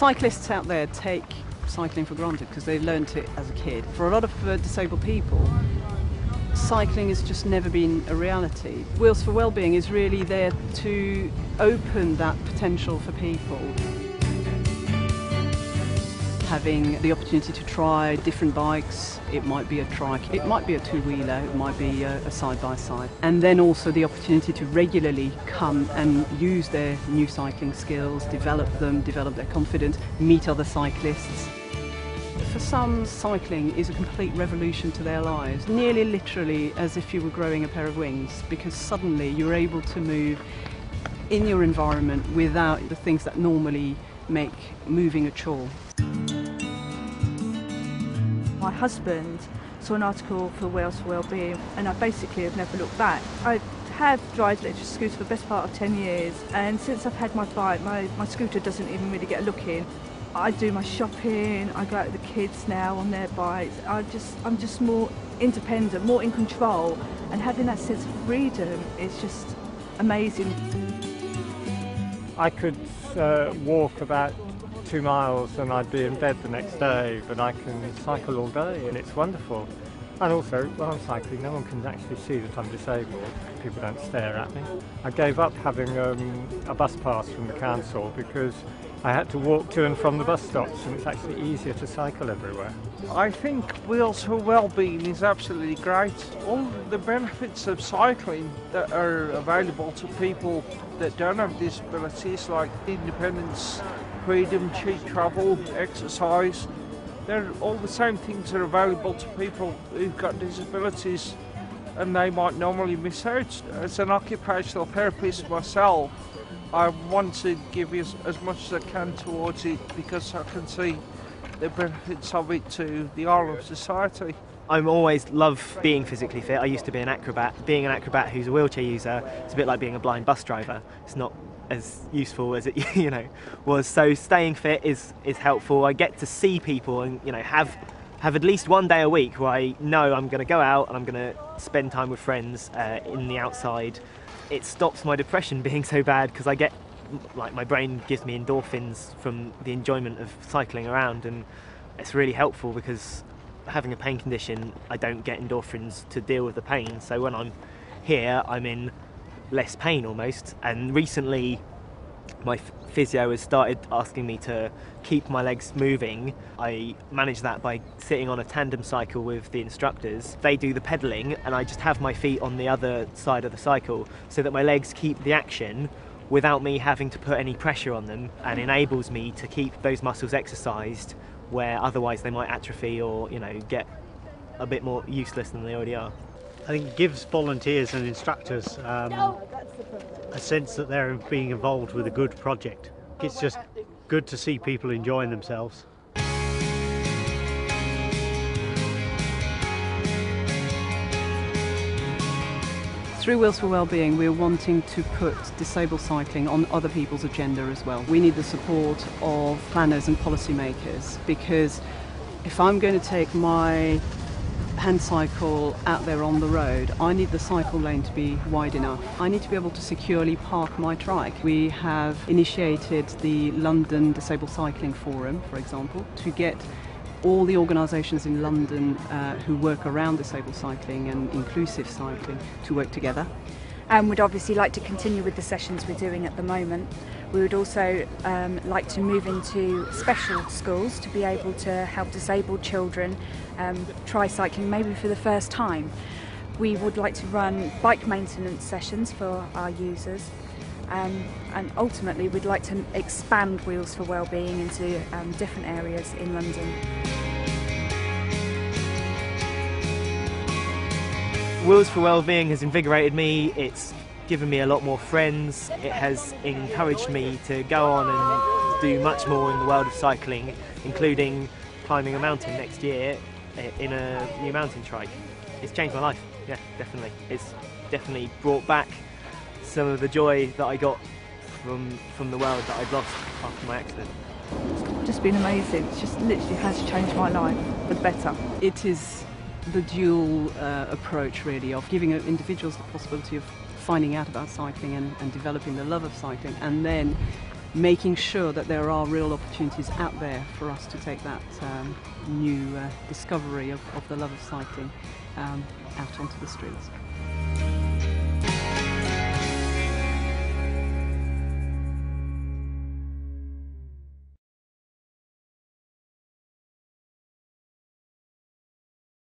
Cyclists out there take cycling for granted because they learnt it as a kid. For a lot of disabled people, cycling has just never been a reality. Wheels for Wellbeing is really there to open that potential for people. Having the opportunity to try different bikes, it might be a trike, it might be a two-wheeler, it might be a side-by-side. And then also the opportunity to regularly come and use their new cycling skills, develop them, develop their confidence, meet other cyclists. For some, cycling is a complete revolution to their lives, nearly literally as if you were growing a pair of wings, because suddenly you're able to move in your environment without the things that normally make moving a chore. My husband saw an article for Wheels for Wellbeing and I basically have never looked back. I have driven electric scooter for the best part of 10 years, and since I've had my bike, my scooter doesn't even really get a look in. I do my shopping, I go out with the kids now on their bikes. I'm just more independent, more in control, and having that sense of freedom is just amazing. I could walk about 2 miles and I'd be in bed the next day, but I can cycle all day and it's wonderful. And also, when I'm cycling, no one can actually see that I'm disabled. People don't stare at me. I gave up having a bus pass from the council because I had to walk to and from the bus stops, and it's actually easier to cycle everywhere. I think Wheels for Wellbeing is absolutely great. All the benefits of cycling that are available to people that don't have disabilities, like independence, freedom, cheap travel, exercise, they're all the same things that are available to people who've got disabilities and they might normally miss out. As an occupational therapist myself, I want to give as much as I can towards it because I can see the benefits of it to the whole of society. I always love being physically fit. I used to be an acrobat. Being an acrobat who's a wheelchair user, it's a bit like being a blind bus driver. It's not as useful as it was. So staying fit is helpful. I get to see people and have at least one day a week where I know I'm going to go out and I'm going to spend time with friends in the outside. It stops my depression being so bad because I get, my brain gives me endorphins from the enjoyment of cycling around, and it's really helpful because having a pain condition, I don't get endorphins to deal with the pain. So when I'm here, I'm in less pain almost. And recently, my physio has started asking me to keep my legs moving. I manage that by sitting on a tandem cycle with the instructors. They do the pedalling and I just have my feet on the other side of the cycle so that my legs keep the action without me having to put any pressure on them, and enables me to keep those muscles exercised where otherwise they might atrophy or get a bit more useless than they already are. I think it gives volunteers and instructors a sense that they're being involved with a good project. It's just good to see people enjoying themselves. Through Wheels for Wellbeing, we're wanting to put disabled cycling on other people's agenda as well. We need the support of planners and policymakers, because if I'm going to take my hand cycle out there on the road, I need the cycle lane to be wide enough. I need to be able to securely park my trike. We have initiated the London Disabled Cycling Forum, for example, to get all the organisations in London who work around disabled cycling and inclusive cycling to work together. And we'd obviously like to continue with the sessions we're doing at the moment. We would also like to move into special schools to be able to help disabled children try cycling maybe for the first time. We would like to run bike maintenance sessions for our users, and ultimately we'd like to expand Wheels for Wellbeing into different areas in London. Wheels for Wellbeing has invigorated me. It's given me a lot more friends. It has encouraged me to go on and do much more in the world of cycling, including climbing a mountain next year in a new mountain trike. It's changed my life, yeah, definitely. It's definitely brought back some of the joy that I got from the world that I'd lost after my accident. It's just been amazing. It just literally has changed my life for the better. It is the dual approach really of giving individuals the possibility of finding out about cycling and developing the love of cycling, and then making sure that there are real opportunities out there for us to take that new discovery of the love of cycling out onto the streets.